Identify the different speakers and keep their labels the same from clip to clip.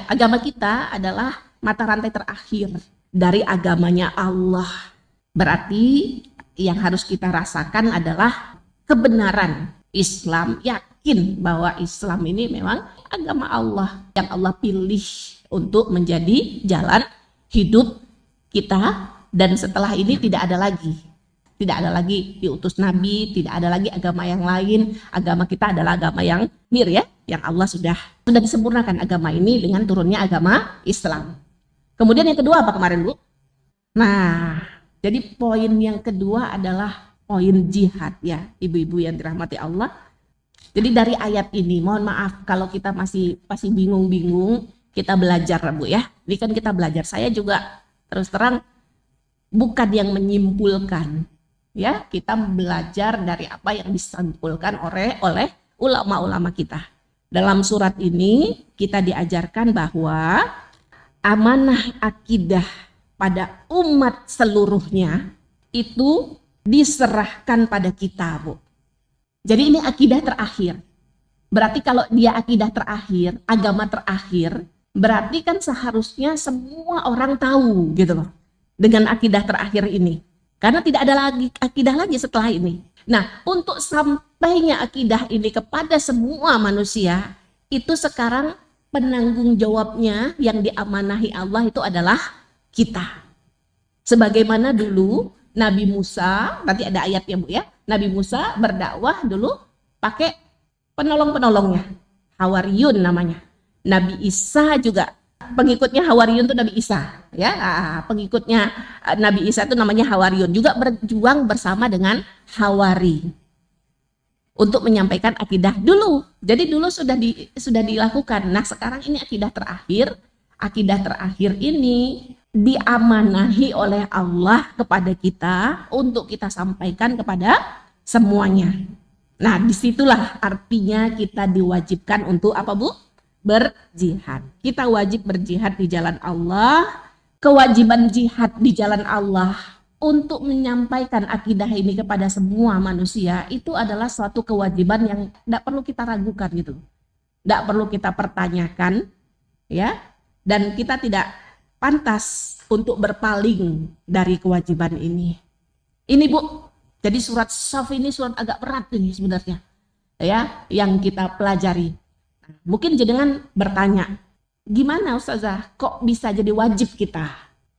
Speaker 1: agama kita adalah mata rantai terakhir dari agamanya Allah. Berarti yang harus kita rasakan adalah kebenaran Islam, yakin bahwa Islam ini memang agama Allah yang Allah pilih untuk menjadi jalan hidup kita, dan setelah ini tidak ada lagi diutus Nabi, tidak ada lagi agama yang lain. Agama kita adalah agama yang yang Allah sudah disempurnakan agama ini dengan turunnya agama Islam. Kemudian yang kedua apa kemarin, Bu? Nah, jadi poin yang kedua adalah poin jihad ya, ibu-ibu yang dirahmati Allah. Jadi dari ayat ini, mohon maaf kalau kita masih bingung-bingung, kita belajar Bu ya. Ini kan kita belajar. Saya juga terus terang bukan yang menyimpulkan ya, kita belajar dari apa yang disimpulkan oleh ulama-ulama kita. Dalam surat ini kita diajarkan bahwa amanah akidah pada umat seluruhnya itu diserahkan pada kita, Bu. Jadi ini akidah terakhir. Berarti kalau dia akidah terakhir, agama terakhir, berarti kan seharusnya semua orang tahu gitu loh dengan akidah terakhir ini. Karena tidak ada lagi akidah lagi setelah ini. Nah, untuk sampainya akidah ini kepada semua manusia, itu sekarang penanggung jawabnya yang diamanahi Allah itu adalah kita. Sebagaimana dulu Nabi Musa, nanti ada ayatnya Bu ya, Nabi Musa berdakwah dulu pakai penolong-penolongnya, Hawariyun namanya. Nabi Isa juga pengikutnya Hawariyun itu Nabi Isa ya, pengikutnya Nabi Isa itu namanya Hawariyun, juga berjuang bersama dengan Hawari untuk menyampaikan akidah dulu. Jadi dulu sudah dilakukan. Nah, sekarang ini akidah terakhir. Akidah terakhir ini diamanahi oleh Allah kepada kita untuk kita sampaikan kepada semuanya. Nah, disitulah artinya kita diwajibkan untuk apa, Bu? Berjihad. Kita wajib berjihad di jalan Allah. Kewajiban jihad di jalan Allah untuk menyampaikan akidah ini kepada semua manusia itu adalah suatu kewajiban yang tidak perlu kita ragukan gitu. Tidak perlu kita pertanyakan ya, dan kita tidak pantas untuk berpaling dari kewajiban ini. Ini Bu, jadi surat Shaf ini surat agak berat ini sebenarnya ya, yang kita pelajari. Mungkin jenengan bertanya, gimana Ustazah kok bisa jadi wajib kita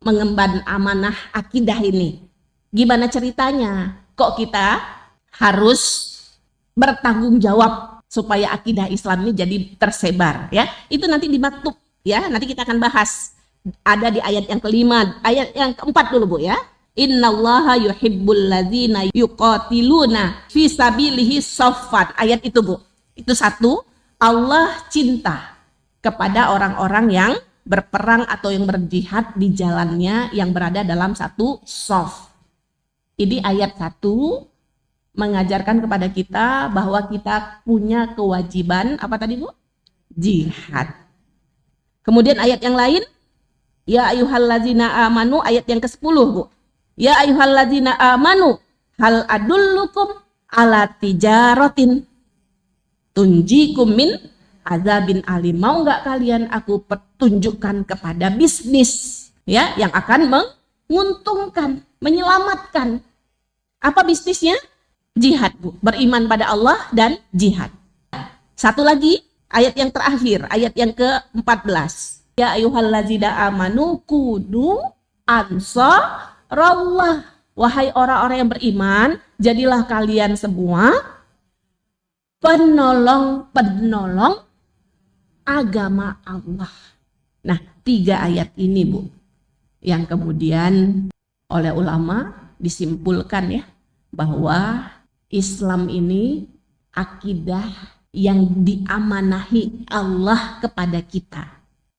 Speaker 1: mengemban amanah akidah ini? Gimana ceritanya kok kita harus bertanggung jawab supaya akidah Islam ini jadi tersebar ya? Itu nanti di maktub ya, nanti kita akan bahas. Ada di ayat yang kelima, ayat yang keempat dulu Bu ya. Innallaha yuhibbul ladzina yuqatiluna fi sabilihi shaffan. Ayat itu Bu. Itu satu, Allah cinta kepada orang-orang yang berperang atau yang berjihad di jalannya yang berada dalam satu shaf. Ini ayat 1 mengajarkan kepada kita bahwa kita punya kewajiban apa tadi Bu? Jihad. Kemudian ayat yang lain, ya ayyuhalladzina amanu, ayat yang ke-10 Bu. Ya ayyuhalladzina amanu hal adullukum ala tijaratin tunjikum min azabin alim. Mau nggak kalian aku petunjukkan kepada bisnis ya yang akan menguntungkan, menyelamatkan. Apa bisnisnya? Jihad Bu. Beriman pada Allah dan jihad. Satu lagi ayat yang terakhir, ayat yang ke-14. Ya ayyuhalladzina amanu kudu ansarallah. Wahai orang-orang yang beriman, jadilah kalian semua penolong-penolong agama Allah. Nah, 3 ayat ini Bu, yang kemudian oleh ulama disimpulkan ya, bahwa Islam ini akidah yang diamanahi Allah kepada kita.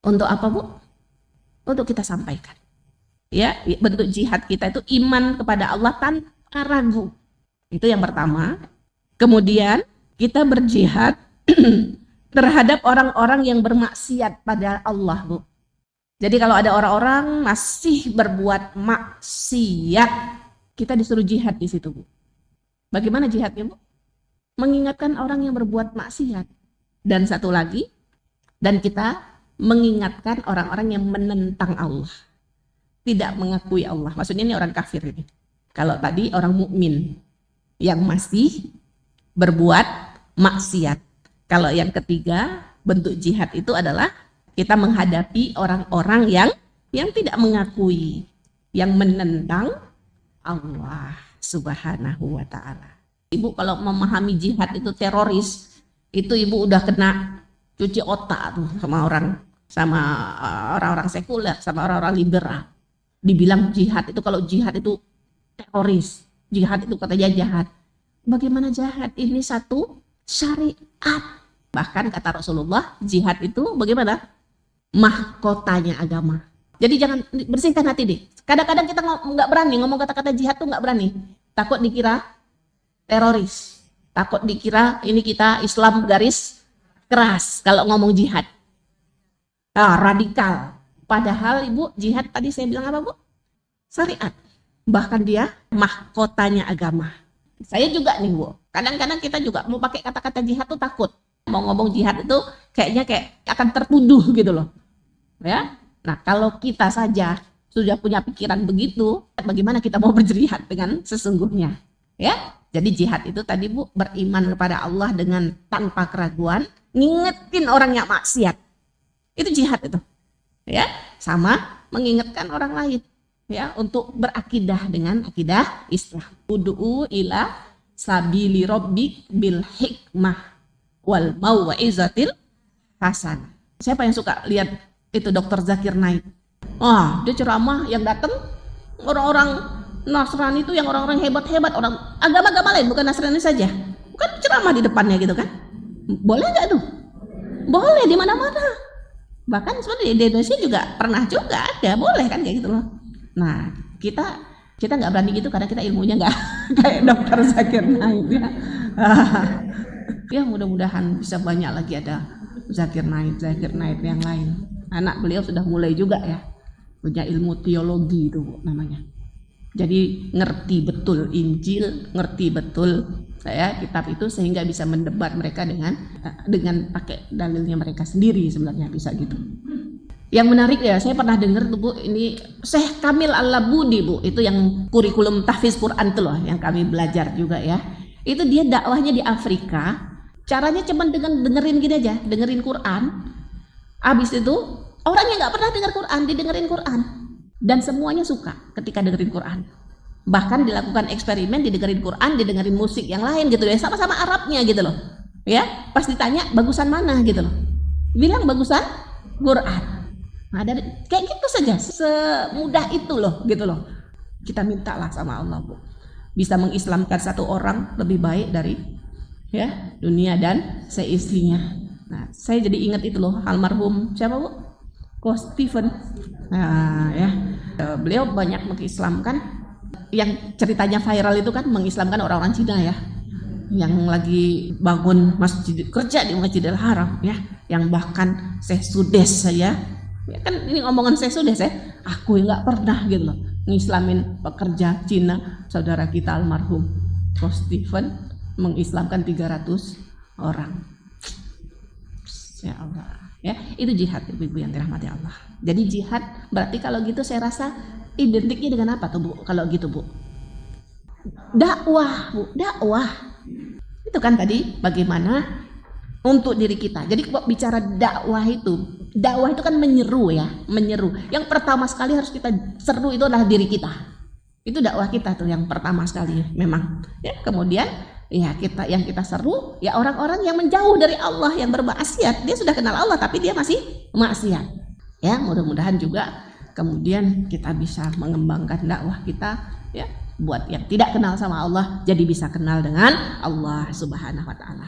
Speaker 1: Untuk apa Bu? Untuk kita sampaikan. Ya, bentuk jihad kita itu iman kepada Allah tanpa ragu. Itu yang pertama. Kemudian kita berjihad terhadap orang-orang yang bermaksiat pada Allah Bu. Jadi kalau ada orang-orang masih berbuat maksiat, kita disuruh jihad di situ Bu. Bagaimana jihadnya Bu? Mengingatkan orang yang berbuat maksiat. Dan satu lagi, dan kita mengingatkan orang-orang yang menentang Allah, tidak mengakui Allah. Maksudnya ini orang kafir ini. Kalau tadi orang mukmin yang masih berbuat maksiat. Kalau yang ketiga, bentuk jihad itu adalah kita menghadapi orang-orang yang tidak mengakui, yang menentang Allah Subhanahu wa ta'ala. Ibu kalau memahami jihad itu teroris, itu ibu udah kena cuci otak tuh sama orang-orang sekuler, sama orang-orang liberal. Dibilang jihad itu, kalau jihad itu teroris, jihad itu katanya jahat. Bagaimana jahat? Ini satu syariat. Bahkan kata Rasulullah, jihad itu bagaimana? Mahkotanya agama. Jadi jangan, bersihkan hati deh. Kadang-kadang kita nggak berani ngomong kata-kata jihad tuh, nggak berani. Takut dikira teroris. Takut dikira ini kita Islam garis keras kalau ngomong jihad. Radikal. Padahal ibu, jihad tadi saya bilang apa bu? Syariat. Bahkan dia mahkotanya agama. Saya juga nih bu, kadang-kadang kita juga mau pakai kata-kata jihad tuh takut. Mau ngomong jihad itu kayaknya akan tertuduh gitu loh. Ya. Nah, kalau kita saja sudah punya pikiran begitu, bagaimana kita mau berjihad dengan sesungguhnya? Ya. Jadi jihad itu tadi bu, beriman kepada Allah dengan tanpa keraguan, ngingetin orang yang maksiat. Itu jihad itu. Ya, sama mengingatkan orang lain ya untuk berakidah dengan akidah Islam. Ud'u ila sabili rabbik bil hikmah wal mau'izatil hasanah. Siapa yang suka lihat itu Dr. Zakir Naik? Dia ceramah yang datang orang-orang Nasrani itu, yang orang-orang hebat-hebat, orang agama-agama lain, bukan Nasrani saja. Bukan ceramah di depannya gitu kan? Boleh nggak tuh? Boleh di mana-mana. Bahkan sebenarnya di Indonesia juga pernah juga ada, boleh kan kayak gitu loh. Nah, kita nggak berani gitu karena kita ilmunya nggak kayak Dr. Zakir Naik ya. Ya mudah-mudahan bisa banyak lagi ada Zakir Naik yang lain. Anak beliau sudah mulai juga ya, punya ilmu teologi itu bu, namanya. Jadi ngerti betul Injil, ngerti betul kitab itu, sehingga bisa mendebat mereka dengan pakai dalilnya mereka sendiri, sebenarnya bisa gitu. Yang menarik ya, saya pernah dengar tuh bu, ini Syekh Kamil Al-Labudi bu, itu yang kurikulum tahfiz Quran tuh loh, yang kami belajar juga ya. Itu dia dakwahnya di Afrika, caranya cuma dengan dengerin gini aja, dengerin Quran. Habis itu orang yang nggak pernah dengar Quran didengerin Quran, dan semuanya suka ketika dengerin Quran. Bahkan dilakukan eksperimen, didengerin Quran, didengerin musik yang lain gitu ya, sama-sama Arabnya gitu loh. Ya, pas ditanya bagusan mana gitu loh, bilang bagusan Quran. Nah, dari kayak gitu saja, semudah itu loh gitu loh. Kita mintalah sama Allah bu, bisa mengislamkan satu orang lebih baik dari ya dunia dan seistrinya. Nah, saya jadi ingat itu loh, almarhum siapa bu? Coach Stephen. Nah ya, beliau banyak mengislamkan. Yang ceritanya viral itu kan mengislamkan orang-orang Cina ya, yang lagi bangun masjid, kerja di Masjidil Haram ya, yang bahkan Syekh Sudes saya ya kan, ini ngomongan Syekh Sudes ya, aku nggak pernah gitu loh ngislamin pekerja Cina, saudara kita almarhum Coach Stephen mengislamkan 300 orang. Ya Allah ya, itu jihad ibu-ibu yang dirahmati Allah. Jadi jihad berarti kalau gitu saya rasa identiknya dengan apa tuh bu? Kalau gitu bu, dakwah bu, dakwah itu kan tadi bagaimana untuk diri kita. Jadi kalau bicara dakwah itu kan menyeru ya, menyeru. Yang pertama sekali harus kita seru itu adalah diri kita. Itu dakwah kita tuh yang pertama sekali memang. Ya kemudian ya yang kita seru ya orang-orang yang menjauh dari Allah, yang bermaksiat. Dia sudah kenal Allah tapi dia masih maksiat. Ya mudah-mudahan juga kemudian kita bisa mengembangkan dakwah kita ya, buat yang tidak kenal sama Allah jadi bisa kenal dengan Allah Subhanahu wa ta'ala.